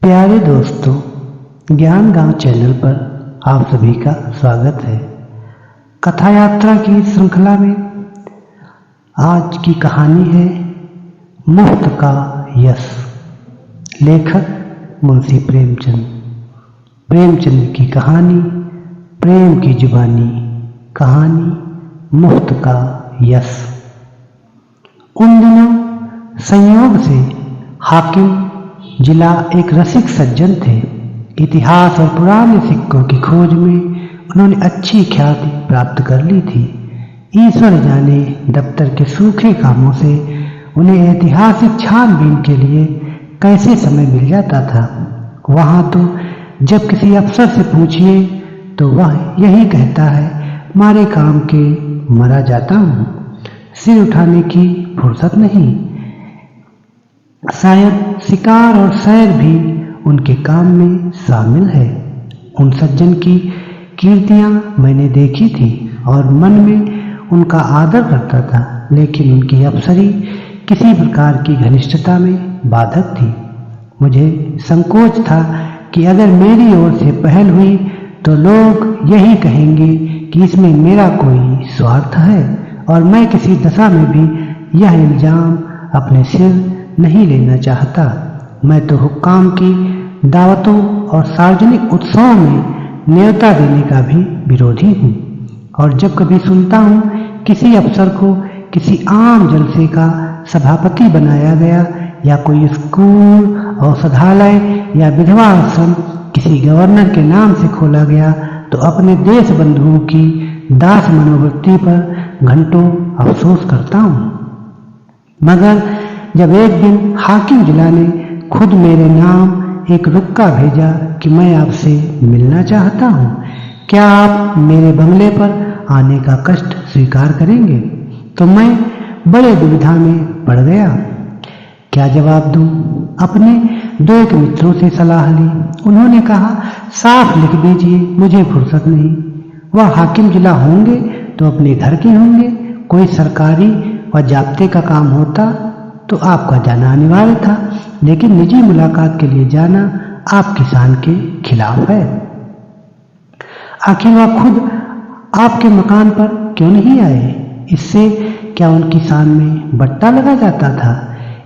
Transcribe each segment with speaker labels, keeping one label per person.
Speaker 1: प्यारे दोस्तों, ज्ञान गांव चैनल पर आप सभी का स्वागत है। कथा यात्रा की श्रृंखला में आज की कहानी है मुफ्त का यश। लेखक मुंशी प्रेमचंद। प्रेमचंद की कहानी प्रेम की जुबानी, कहानी मुफ्त का यश। उन दिनों संयोग से हाकिम जिला एक रसिक सज्जन थे। इतिहास और पुराने सिक्कों की खोज में उन्होंने अच्छी ख्याति प्राप्त कर ली थी। ईश्वर जाने दफ्तर के सूखे कामों से उन्हें ऐतिहासिक छानबीन के लिए कैसे समय मिल जाता था। वहाँ तो जब किसी अफसर से पूछिए तो वह यही कहता है, मारे काम के मरा जाता हूँ, सिर उठाने की फुर्सत नहीं। शायद शिकार और सैर भी उनके काम में शामिल है। उन सज्जन की कीर्तियां मैंने देखी थी और मन में उनका आदर करता था, लेकिन उनकी अफसरी किसी प्रकार की घनिष्ठता में बाधक थी। मुझे संकोच था कि अगर मेरी ओर से पहल हुई तो लोग यही कहेंगे कि इसमें मेरा कोई स्वार्थ है, और मैं किसी दशा में भी यह इल्जाम अपने सिर नहीं लेना चाहता। मैं तो हुक्काम की दावतों और सार्वजनिक उत्सवों में न्योता देने का भी विरोधी हूँ, और जब कभी सुनता हूँ किसी अफसर को किसी आम जलसे का सभापति बनाया गया, या कोई स्कूल, औषधालय या विधवा आश्रम किसी गवर्नर के नाम से खोला गया, तो अपने देश बंधुओं की दास मनोवृत्ति पर घंटों अफसोस करता हूँ। मगर जब एक दिन हाकिम जिला ने खुद मेरे नाम एक रुक्का भेजा कि मैं आपसे मिलना चाहता हूँ, क्या आप मेरे बंगले पर आने का कष्ट स्वीकार करेंगे, तो मैं बड़े दुविधा में पड़ गया। क्या जवाब दूं? अपने दो एक मित्रों से सलाह ली। उन्होंने कहा, साफ लिख दीजिए, मुझे फुर्सत नहीं। वह हाकिम जिला होंगे तो अपने घर के होंगे। कोई सरकारी व जाब्ते का काम होता तो आपका जाना अनिवार्य था, लेकिन निजी मुलाकात के लिए जाना आपकी शान के खिलाफ है। आखिर वह खुद आपके मकान पर क्यों नहीं आए? इससे क्या उनकी शान में बट्टा लगा जाता था?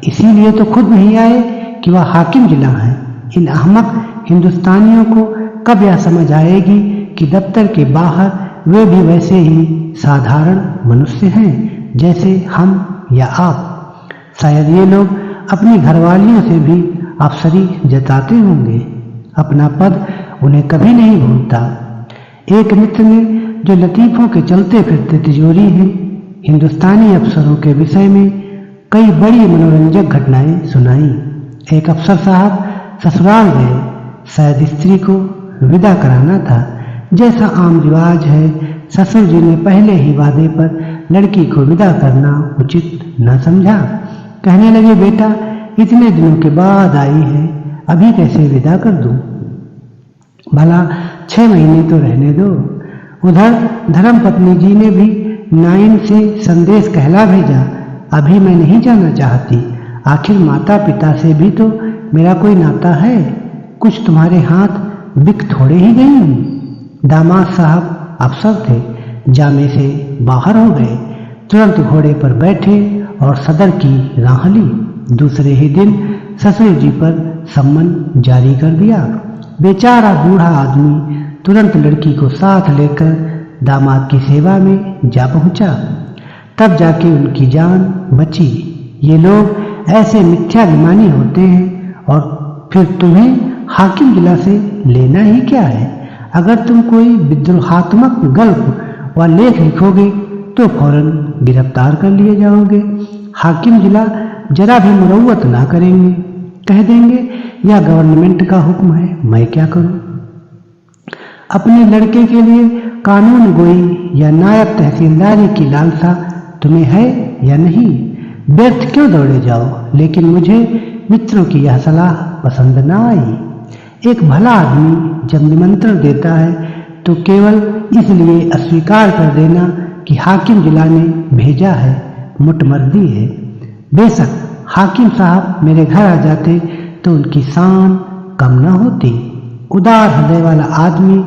Speaker 1: इसीलिए तो खुद नहीं आए कि वह हाकिम जिला है। इन अहमक हिंदुस्तानियों को कब यह समझ आएगी कि दफ्तर के बाहर वे भी वैसे ही साधारण मनुष्य हैं जैसे हम या आप। शायद ये लोग अपनी घरवालियों से भी अफसरी जताते होंगे। अपना पद उन्हें कभी नहीं भूलता। एक मित्र ने, जो लतीफों के चलते फिरते तिजोरी हैं, हिंदुस्तानी अफसरों के विषय में कई बड़ी मनोरंजक घटनाएं सुनाई। एक अफसर साहब ससुराल गए। शायद स्त्री को विदा कराना था। जैसा आम रिवाज है, ससुर जी ने पहले ही वादे पर लड़की को विदा करना उचित न समझा। कहने लगे, बेटा इतने दिनों के बाद आई है, अभी कैसे विदा कर दूं? भला 6 महीने तो रहने दो। उधर धर्मपत्नी जी ने भी नाइन से संदेश कहला भेजा, अभी मैं नहीं जाना चाहती। आखिर माता पिता से भी तो मेरा कोई नाता है। कुछ तुम्हारे हाथ बिक थोड़े ही गई हूँ। दामाद साहब अफसर थे, जामे से बाहर हो गए। तुरंत घोड़े पर बैठे और सदर की राह ली। दूसरे ही दिन ससुर जी पर सम्मन जारी कर दिया। बेचारा बूढ़ा आदमी तुरंत लड़की को साथ लेकर दामाद की सेवा में जा पहुंचा। तब जाके उनकी जान बची। ये लोग ऐसे मिथ्याभिमानी होते हैं, और फिर तुम्हें हाकिम जिला से लेना ही क्या है? अगर तुम कोई विद्रोहात्मक गल्प व लेख लिखोगे तो फौरन गिरफ्तार कर लिए जाओगे। हाकिम जिला जरा भी मुरव्वत ना करेंगे, कह देंगे यह गवर्नमेंट का हुक्म है, मैं क्या करूं? अपने लड़के के लिए कानून गोई या नायब तहसीलदारी की लालसा तुम्हें है या नहीं? व्यर्थ क्यों दौड़े जाओ? लेकिन मुझे मित्रों की यह सलाह पसंद न आई। एक भला आदमी जब निमंत्रण देता है तो केवल इसलिए अस्वीकार कर देना कि हाकिम जिला ने भेजा है, मुटमर्दी है। बेशक हाकिम साहब मेरे घर आ जाते तो उनकी शान कम न होती। उदार हृदय वाला आदमी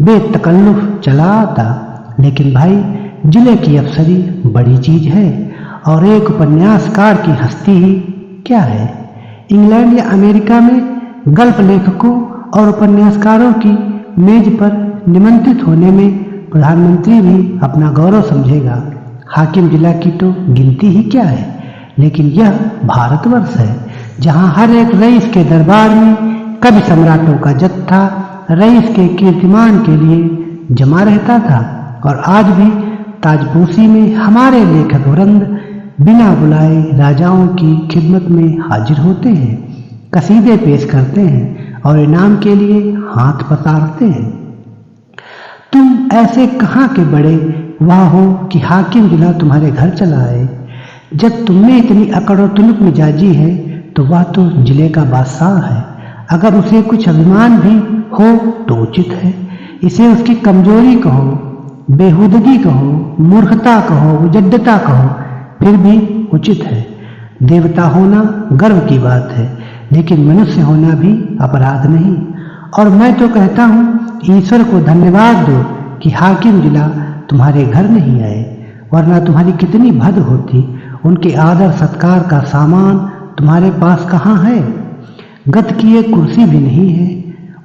Speaker 1: बेतकल्लुफ चला आता। लेकिन भाई, जिले की अफसरी बड़ी चीज है और एक उपन्यासकार की हस्ती ही क्या है। इंग्लैंड या अमेरिका में गल्प लेखकों और उपन्यासकारों की मेज पर निमंत्रित होने में प्रधानमंत्री भी अपना गौरव समझेगा। हाकिम जिला की तो गिनती ही क्या है। लेकिन यह भारतवर्ष है जहां हर एक रईस के दरबार में कवि सम्राटों का जत्था रईस के कीर्तिमान के लिए जमा रहता था। और आज भी ताजपोशी में हमारे लेखक वृंद बिना बुलाए राजाओं की खिदमत में हाजिर होते हैं, कसीदे पेश करते हैं और इनाम के लिए हाथ पसारते हैं। तुम ऐसे कहाँ के बड़े वाह हो कि हाकिम जिला तुम्हारे घर चला आए। जब तुमने इतनी अकड़ और तुनुक मिजाजी है तो वह तो जिले का बादशाह है। अगर उसे कुछ अभिमान भी हो तो उचित है। इसे उसकी कमजोरी कहो, बेहुदगी कहो, मूर्खता कहो, उजड्डता कहो, फिर भी उचित है। देवता होना गर्व की बात है, लेकिन मनुष्य होना भी अपराध नहीं। और मैं तो कहता हूँ ईश्वर को धन्यवाद दो कि हाकिम जिला तुम्हारे घर नहीं आए, वरना तुम्हारी कितनी भद होती। उनके आदर सत्कार का सामान तुम्हारे पास कहाँ है? गत की एक कुर्सी भी नहीं है।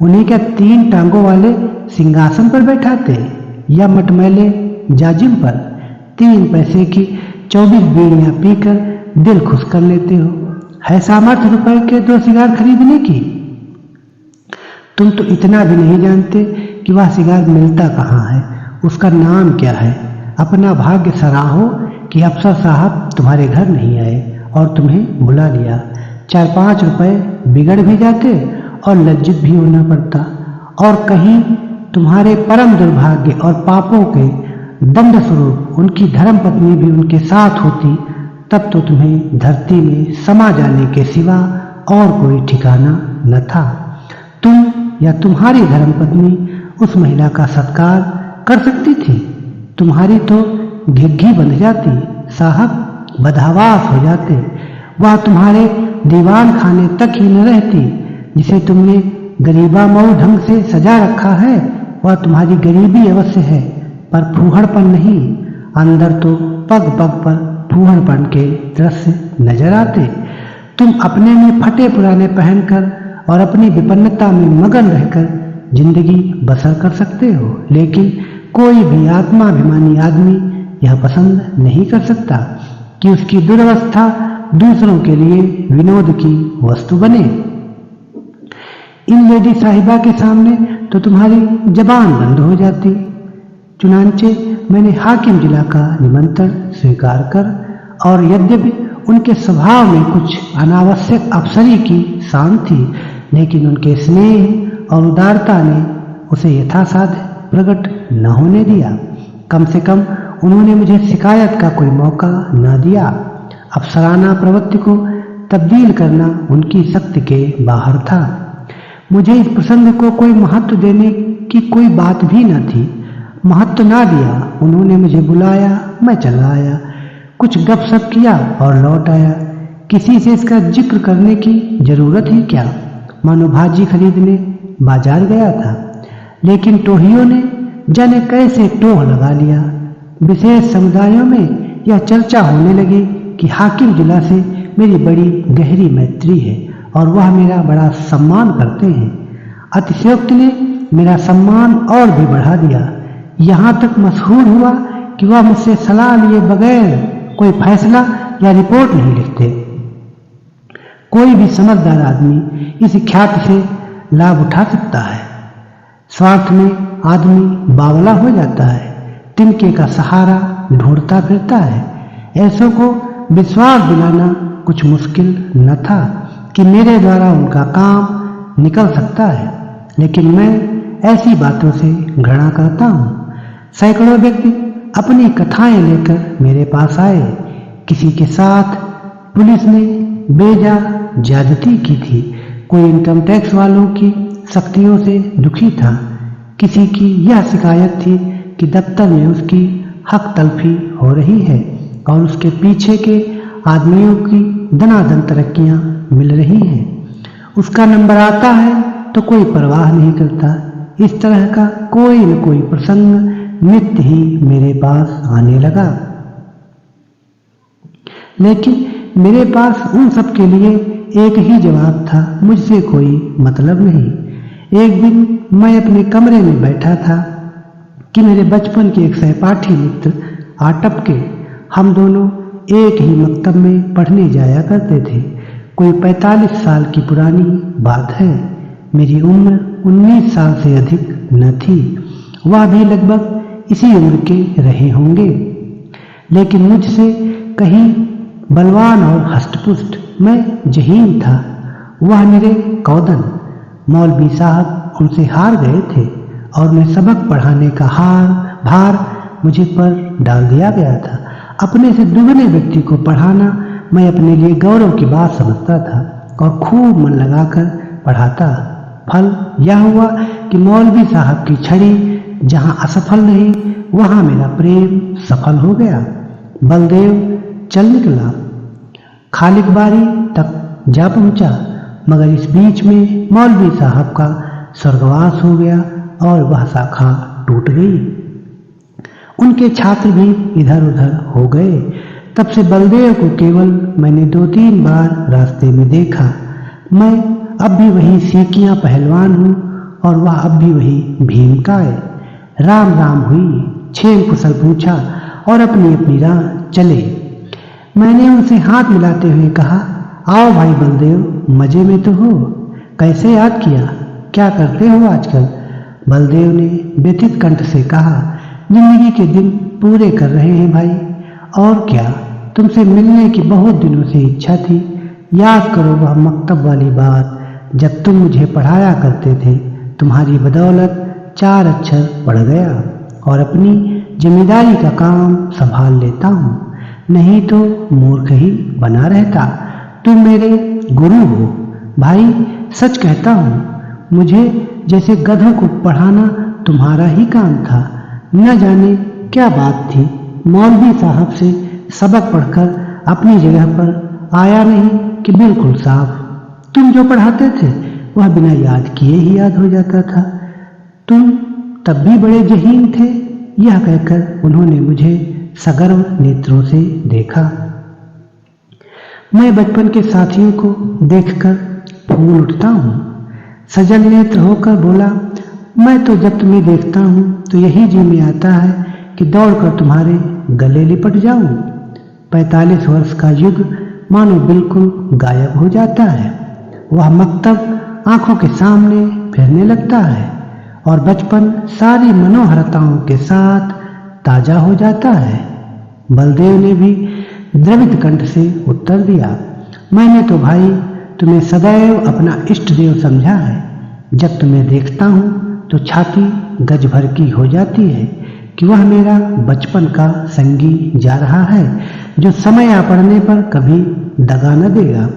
Speaker 1: उन्हें क्या 3 टांगों वाले सिंहासन पर बैठाते या मटमैले जाजिम पर? 3 पैसे की 24 बीड़ियां पीकर दिल खुश कर लेते हो। है सामर्थ्य रुपए के 2 सिगार खरीदने की? तुम तो इतना भी नहीं जानते कि वह सिगार मिलता कहाँ है, उसका नाम क्या है। अपना भाग्य सराहो कि अफसर साहब तुम्हारे घर नहीं आए और तुम्हें बुला लिया। 4-5 रुपए बिगड़ भी जाते और लज्जित भी होना पड़ता। और कहीं तुम्हारे परम दुर्भाग्य और पापों के दंड स्वरूप उनकी धर्म पत्नी भी उनके साथ होती, तब तो तुम्हें धरती में समा जाने के सिवा और कोई ठिकाना न था। तुम या तुम्हारी धर्मपत्नी उस महिला का सत्कार कर सकती थी। तुम्हारी तो घिघी बंध जाती, साहब बदहवास हो जाते। वह तुम्हारे दीवान खाने तक ही न रहती। जिसे तुमने गरीबा मऊ ढंग से सजा रखा है, वह तुम्हारी गरीबी अवश्य है, पर फूहड़पन नहीं। अंदर तो पग पग पर फूहड़पन के दृश्य नजर आते। तुम अपने में फटे पुराने पहनकर और अपनी विपन्नता में मगन रहकर जिंदगी बसर कर सकते हो, लेकिन कोई भी आत्माभिमानी आदमी यह पसंद नहीं कर सकता कि उसकी दुर्वस्था दूसरों के लिए विनोद की वस्तु बने। इन लेडी साहिबा के सामने तो तुम्हारी जबान बंद हो जाती। चुनांचे मैंने हाकिम जिला का निमंत्रण स्वीकार कर, और यद्यपि उनके स्वभाव में कुछ अनावश्यक अफसरी की शान थी, लेकिन उनके स्नेह और उदारता ने उसे यथासाध्य प्रकट न होने दिया। कम से कम उन्होंने मुझे शिकायत का कोई मौका न दिया। अफसराना प्रवृत्ति को तब्दील करना उनकी शक्ति के बाहर था। मुझे इस प्रसंग को कोई महत्व देने की कोई बात भी न थी। महत्व ना दिया। उन्होंने मुझे बुलाया, मैं चला आया, कुछ गपशप किया और लौट आया। किसी से इसका जिक्र करने की जरूरत ही क्या, मानो भाजी खरीदने बाजार गया था। लेकिन टोहियों ने जाने कैसे टोह लगा लिया। विशेष समुदायों में यह चर्चा होने लगी कि हाकिम जिला से मेरी बड़ी गहरी मैत्री है और वह मेरा बड़ा सम्मान करते हैं। अतिशयोक्ति ने मेरा सम्मान और भी बढ़ा दिया। यहाँ तक मशहूर हुआ कि वह मुझसे सलाह लिए बगैर कोई फैसला या रिपोर्ट नहीं लिखते। कोई भी समझदार आदमी इस ख्याति से लाभ उठा सकता है। स्वार्थ में आदमी बावला हो जाता है, तिनके का सहारा ढूंढता फिरता है। ऐसों को विश्वास दिलाना कुछ मुश्किल न था कि मेरे द्वारा उनका काम निकल सकता है, लेकिन मैं ऐसी बातों से घृणा करता हूँ। सैकड़ों व्यक्ति अपनी कथाएं लेकर मेरे पास आए। किसी के साथ पुलिस ने बेजा ज्यादती की थी, कोई इनकम टैक्स वालों की सख्तियों से दुखी था। किसी की यह शिकायत थी कि दफ्तर में उसकी हक तलफी हो रही है और उसके पीछे के आदमियों की दनादन तरक्कियां मिल रही हैं। उसका नंबर आता है तो कोई परवाह नहीं करता। इस तरह का कोई न कोई प्रसंग नित्य ही मेरे पास आने लगा, लेकिन मेरे पास उन सब के लिए एक ही जवाब था, मुझसे कोई मतलब नहीं। एक दिन मैं अपने कमरे में बैठा था कि मेरे बचपन के एक सहपाठी मित्र आ टपके। हम दोनों एक ही मकतब में पढ़ने जाया करते थे। कोई 45 साल की पुरानी बात है। मेरी उम्र 19 साल से अधिक न थी, वह भी लगभग इसी उम्र के रहे होंगे, लेकिन मुझसे कहीं बलवान और हष्टपुष्ट। मैं जहीन था, वह मेरे कौदन। मौलवी साहब उनसे हार गए थे और उन्हें सबक पढ़ाने का भार मुझे पर डाल दिया गया था। अपने से दुगने व्यक्ति को पढ़ाना मैं अपने लिए गौरव की बात समझता था और खूब मन लगाकर पढ़ाता। फल यह हुआ कि मौलवी साहब की छड़ी जहां असफल रही, वहां मेरा प्रेम सफल हो गया। बलदेव चल निकला, खालिक बारी तक जा पहुंचा, मगर इस बीच में मौलवी साहब का स्वर्गवास हो गया और वह शाखा टूट गई। उनके छात्र भी इधर उधर हो गए। तब से बलदेव को केवल मैंने 2-3 बार रास्ते में देखा। मैं अब भी वही सीकियां पहलवान हूँ और वह अब भी वही भीमकाय। राम राम हुई, छेम कुशल पूछा और अपनी अपनी राह चले। मैंने उनसे हाथ मिलाते हुए कहा, आओ भाई बलदेव, मजे में तो हो, कैसे याद किया, क्या करते हो आजकल? बलदेव ने व्यथित कंठ से कहा, जिंदगी के दिन पूरे कर रहे हैं भाई, और क्या, तुमसे मिलने की बहुत दिनों से इच्छा थी। याद करो वह मकतब वाली बात, जब तुम मुझे पढ़ाया करते थे। तुम्हारी बदौलत 4 अक्षर पढ़ गया और अपनी जिम्मेदारी का काम संभाल लेता हूँ, नहीं तो मूर्ख ही बना रहता। तुम मेरे गुरु हो भाई, सच कहता हूँ। मुझे जैसे गधों को पढ़ाना तुम्हारा ही काम था। न जाने क्या बात थी, मौलवी साहब से सबक पढ़कर अपनी जगह पर आया नहीं कि बिल्कुल साफ। तुम जो पढ़ाते थे वह बिना याद किए ही याद हो जाता था। तुम तब भी बड़े जहीन थे। यह कहकर उन्होंने मुझे सगर्व नेत्रों से देखा। मैं बचपन के साथियों को देखकर फूल उठता हूँ। सजल नेत्र होकर बोला, मैं तो जब तुम्हें देखता हूँ तो यही जी में आता है कि दौड़कर तुम्हारे गले लिपट जाऊं। 45 वर्ष का युग मानो बिल्कुल गायब हो जाता है। वह मकतब आंखों के सामने फिरने लगता है और बचपन सारी मनोहरताओं के साथ ताजा हो जाता है। बलदेव ने भी द्रवित कंठ से उत्तर दिया, मैंने तो भाई तुम्हें सदैव अपना इष्ट देव समझा है। जब तुम्हें देखता हूँ तो छाती गज भर की हो जाती है कि वह मेरा बचपन का संगी जा रहा है, जो समय आ पड़ने पर कभी दगा न देगा।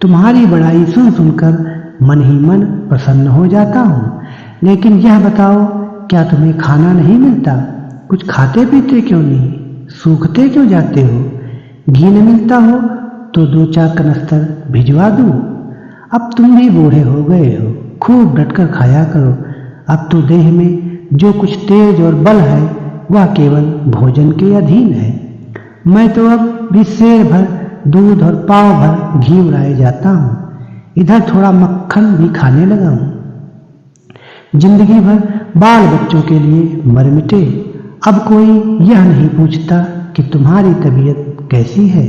Speaker 1: तुम्हारी बड़ाई सुन सुनकर मन ही मन प्रसन्न हो जाता हूँ। लेकिन यह बताओ, क्या तुम्हें खाना नहीं मिलता? कुछ खाते पीते क्यों नहीं? सूखते क्यों जाते हो? घी न मिलता हो तो 2-4 कनस्तर भिजवा दूं। अब तुम भी बूढ़े हो गए हो, खूब डटकर खाया करो। अब तो देह में जो कुछ तेज और बल है वह केवल भोजन के अधीन है। मैं तो अब भी शेर भर दूध और पाव भर घी उड़ाए जाता हूँ। इधर थोड़ा मक्खन भी खाने लगा हूँ। जिंदगी भर बाल बच्चों के लिए मर मिटे। अब कोई यह नहीं पूछता कि तुम्हारी तबीयत कैसी है।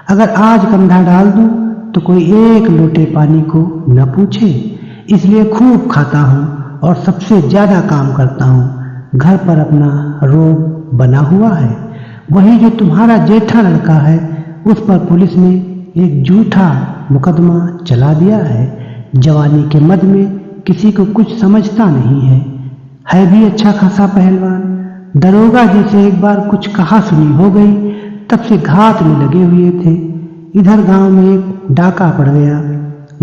Speaker 1: अगर आज कंधा डाल दूं तो कोई एक लोटे पानी को न पूछे। इसलिए खूब खाता हूँ और सबसे ज्यादा काम करता हूँ। घर पर अपना रोब बना हुआ है। वही जो तुम्हारा जेठा लड़का है, उस पर पुलिस ने एक झूठा मुकदमा चला दिया है। जवानी के मद में किसी को कुछ समझता नहीं है भी अच्छा खासा पहलवान। दरोगा जी से एक बार कुछ कहा सुनी हो गई, तब से घात में लगे हुए थे। इधर गांव में एक डाका पड़ गया।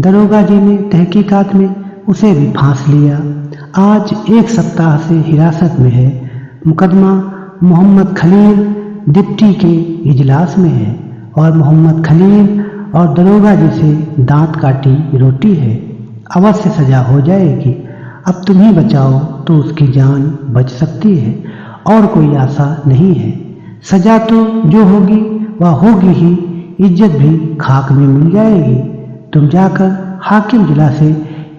Speaker 1: दरोगा जी ने तहकीकात में उसे भी फांस लिया। आज 1 सप्ताह से हिरासत में है। मुकदमा मोहम्मद खलील डिप्टी के इजलास में है और मोहम्मद खलील और दरोगा जी से दांत काटी रोटी है। अवश्य सजा हो जाएगी। अब तुम ही बचाओ तो उसकी जान बच सकती है और कोई आशा नहीं है। सजा तो जो होगी वह होगी ही, इज्जत भी खाक में मिल जाएगी। तुम जाकर हाकिम जिला से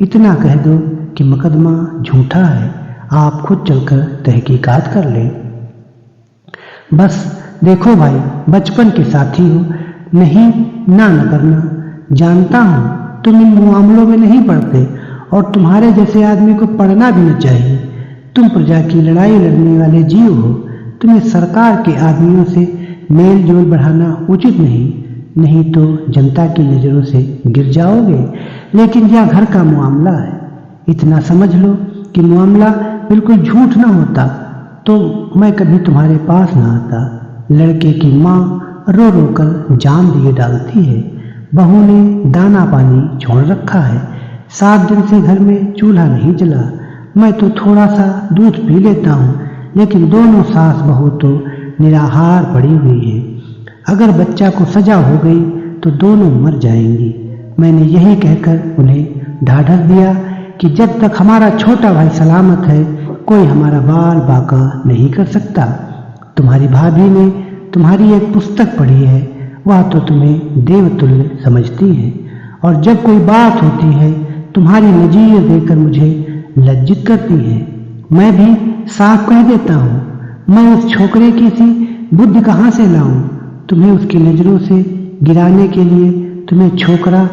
Speaker 1: इतना कह दो कि मुकदमा झूठा है, आप खुद चलकर तहकीकात कर लें। बस देखो भाई, बचपन के साथी हो, नहीं ना न करना। जानता हूँ तुम इन मामलों में नहीं पढ़ते और तुम्हारे जैसे आदमी को पढ़ना भी न चाहिए। तुम प्रजा की लड़ाई लड़ने वाले जीव हो। तुम्हें सरकार के आदमियों से मेल जोल बढ़ाना उचित नहीं तो जनता की नज़रों से गिर जाओगे। लेकिन यह घर का मामला है, इतना समझ लो कि मामला बिल्कुल झूठ ना होता तो मैं कभी तुम्हारे पास ना आता। लड़के की माँ रो रो कर जान दिए डालती है। बहू ने दाना पानी छोड़ रखा है। 7 दिन से घर में चूल्हा नहीं जला। मैं तो थोड़ा सा दूध पी लेता हूँ, लेकिन दोनों सास बहू तो निराहार पड़ी हुई है। अगर बच्चा को सजा हो गई तो दोनों मर जाएंगी। मैंने यही कहकर उन्हें ढाढ़स दिया कि जब तक हमारा छोटा भाई सलामत है कोई हमारा बाल बाका नहीं कर सकता। तुम्हारी भाभी ने तुम्हारी एक पुस्तक पढ़ी है, वह तो तुम्हें देवतुल्य समझती है और जब कोई बात होती है तुम्हारी नजीर देकर मुझे लज्जित करती है। मैं भी साफ कह देता हूँ, मैं उस छोकरे की सी बुद्धि कहाँ से लाऊं? तुम्हें उसकी नज़रों से गिराने के लिए तुम्हें छोकरा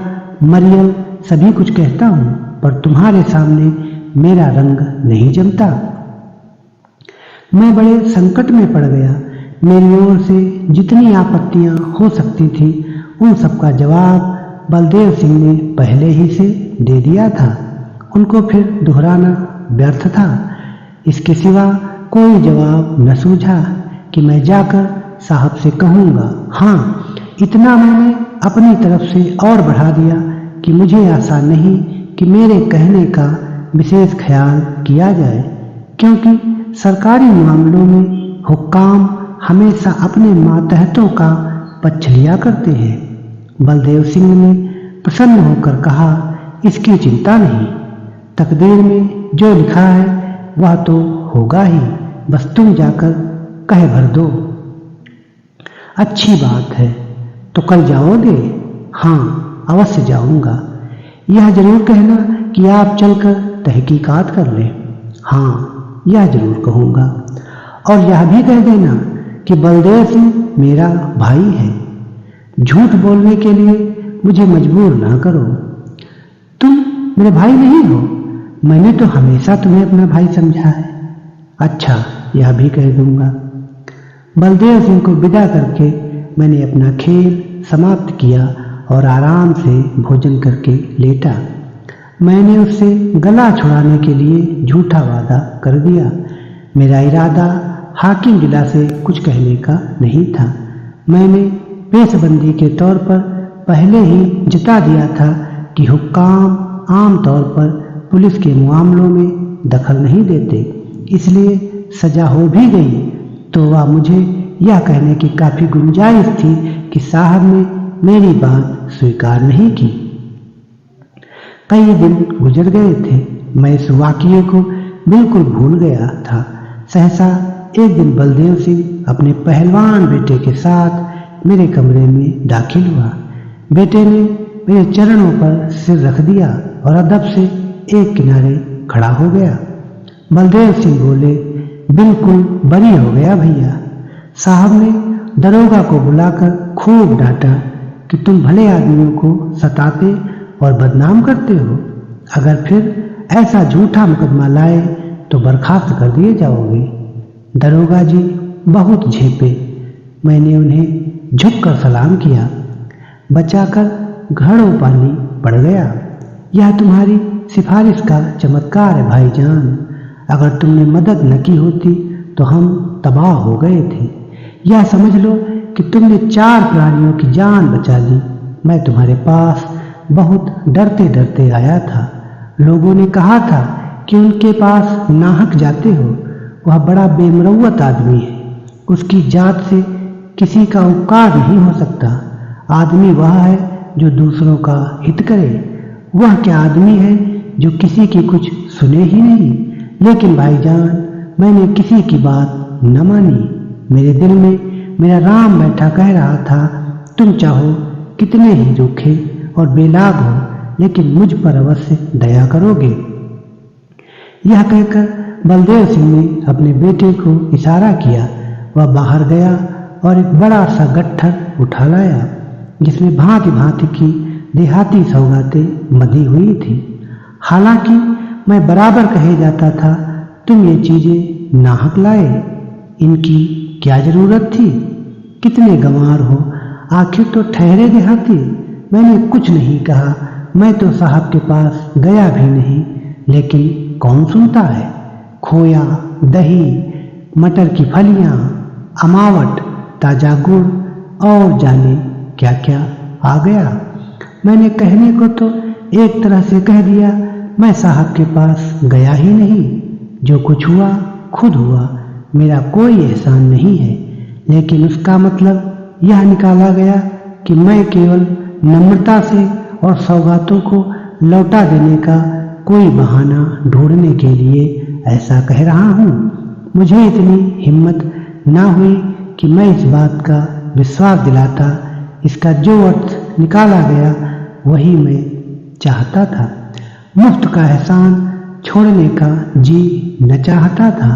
Speaker 1: मरियम सभी कुछ कहता हूँ, पर तुम्हारे सामने मेरा रंग नहीं जमता। मैं बड़े संकट में पड़ गया। मेरी ओर से जितनी आपत्तियां हो सकती थी उन सबका जवाब बलदेव सिंह ने पहले ही से दे दिया था। उनको फिर दोहराना व्यर्थ था। इसके सिवा कोई जवाब न सूझा कि मैं जाकर साहब से कहूँगा। हाँ, इतना मैंने अपनी तरफ से और बढ़ा दिया कि मुझे आशा नहीं कि मेरे कहने का विशेष ख्याल किया जाए, क्योंकि सरकारी मामलों में हुक्काम हमेशा अपने मातहतों का पक्ष लिया करते हैं। बलदेव सिंह ने प्रसन्न होकर कहा, इसकी चिंता नहीं, तकदीर में जो लिखा है वह तो होगा ही, बस तुम जाकर कह भर दो। अच्छी बात है, तो कल जाओगे? हाँ, अवश्य जाऊंगा। यह जरूर कहना कि आप चलकर तहकीकात कर लें। हाँ, यह जरूर कहूँगा। और यह भी कह देना कि बलदेव सिंह मेरा भाई है। झूठ बोलने के लिए मुझे मजबूर ना करो। तुम मेरे भाई नहीं हो, मैंने तो हमेशा तुम्हें अपना भाई समझा है। अच्छा, यह भी कह दूंगा। बलदेव सिंह को विदा करके मैंने अपना खेल समाप्त किया और आराम से भोजन करके लेटा। मैंने उससे गला छुड़ाने के लिए झूठा वादा कर दिया। मेरा इरादा हाकिम जिला से कुछ कहने का नहीं था। मैंने पेशबंदी के तौर पर पहले ही जता दिया था कि हुक्काम आम तौर पर पुलिस के मामलों में दखल नहीं देते, इसलिए सजा हो भी गई तो वह मुझे यह कहने की काफ़ी गुंजाइश थी कि साहब ने मेरी बात स्वीकार नहीं की। कई दिन गुजर गए थे। मैं इस वाक़ये को बिल्कुल भूल गया था। सहसा एक दिन बलदेव सिंह अपने पहलवान बेटे के साथ मेरे कमरे में दाखिल हुआ। बेटे ने मेरे चरणों पर सिर रख दिया और अदब से एक किनारे खड़ा हो गया। बलदेव सिंह बोले, बिल्कुल बरी हो गया भैया। साहब ने दरोगा को बुलाकर खूब डांटा कि तुम भले आदमियों को सताते और बदनाम करते हो। अगर फिर ऐसा झूठा मुकदमा लाए तो बर्खास्त कर दिए जाओगे। दरोगा जी बहुत झेपे। मैंने उन्हें झुककर सलाम किया। बचाकर घड़ों पानी पड़ गया। यह तुम्हारी सिफारिश का चमत्कार है भाईजान। अगर तुमने मदद न की होती तो हम तबाह हो गए थे। यह समझ लो कि तुमने 4 प्राणियों की जान बचा ली। मैं तुम्हारे पास बहुत डरते डरते आया था। लोगों ने कहा था कि उनके पास नाहक जाते हो। वह बड़ा बेमरौवत आदमी है। उसकी जात से किसी का उपकार नहीं हो सकता। आदमी वह है जो दूसरों का हित करे। वह क्या आदमी है जो किसी की कुछ सुने ही नहीं। लेकिन भाईजान, मैंने किसी की बात न मानी। मेरे दिल में मेरा राम बैठा कह रहा था, तुम चाहो कितने ही रूखे और बेलाग हो, लेकिन मुझ पर अवश्य दया करोगे। यह कहकर बलदेव सिंह ने अपने बेटे को इशारा किया। वह बाहर गया और एक बड़ा सा गट्ठर उठा लाया, जिसमें भांति भांति की देहाती सौगातें बंधी हुई थी। हालांकि मैं बराबर कहे जाता था, तुम ये चीजें नाहक लाए, इनकी क्या जरूरत थी? कितने गंवार हो, आखिर तो ठहरे देहाती। मैंने कुछ नहीं कहा, मैं तो साहब के पास गया भी नहीं, लेकिन कौन सुनता है? खोया, दही, मटर की फलियां, अमावट, ताजा गुड़ और जाने क्या क्या आ गया। मैंने कहने को तो एक तरह से कह दिया, मैं साहब के पास गया ही नहीं। जो कुछ हुआ खुद हुआ, मेरा कोई एहसान नहीं है। लेकिन उसका मतलब यह निकाला गया कि मैं केवल नम्रता से और सौगातों को लौटा देने का कोई बहाना ढूंढने के लिए ऐसा कह रहा हूँ। मुझे इतनी हिम्मत ना हुई कि मैं इस बात का विश्वास दिलाता। इसका जो अर्थ निकाला गया वही मैं चाहता था। मुफ्त का एहसान छोड़ने का जी न चाहता था।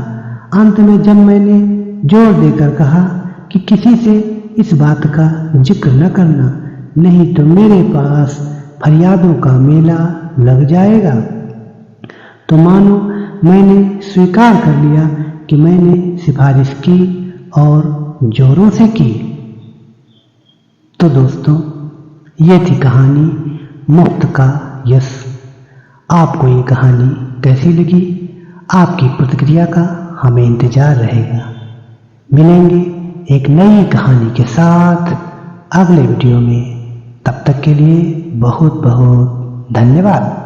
Speaker 1: अंत में जब मैंने जोर देकर कहा कि किसी से इस बात का जिक्र न करना, नहीं तो मेरे पास फरियादों का मेला लग जाएगा, तो मानो मैंने स्वीकार कर लिया कि मैंने सिफारिश की और जोरों से की। तो दोस्तों, ये थी कहानी मुफ्त का यश। आपको ये कहानी कैसी लगी? आपकी प्रतिक्रिया का हमें इंतजार रहेगा। मिलेंगे एक नई कहानी के साथ अगले वीडियो में। तब तक के लिए बहुत बहुत धन्यवाद।